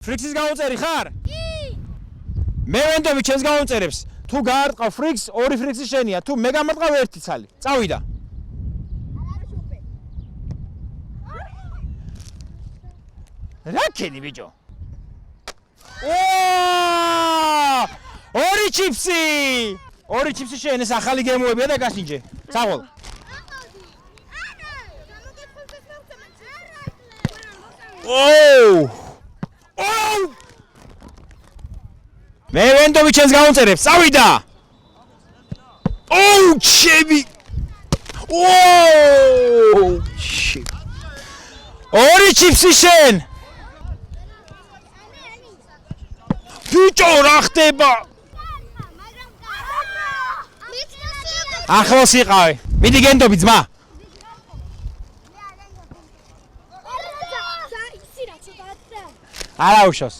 ფრიქსის გამომწერი ხარ? მე ვენდობი ჩემს გამომწერებს. თუ გაარტყავ ფრიქს, ორი ფრიქსი შენია. თუ მე გამარტყავ ერთი ცალი. წავიდა. რა ქენი ბიჭო? ორი ჩიფსი! ორი ჩიფსი შენ ეს ახალი გემოებია და გასინჯე. წავალ. მე ვენდობი ჩემს გამომწერებს. წავიდა. ჩემი. ორი ჩიფსი შენ. ბიჭო რა ხდება? ახლოს იყავი. მიდი გენდობი ძმა. არა უშავს.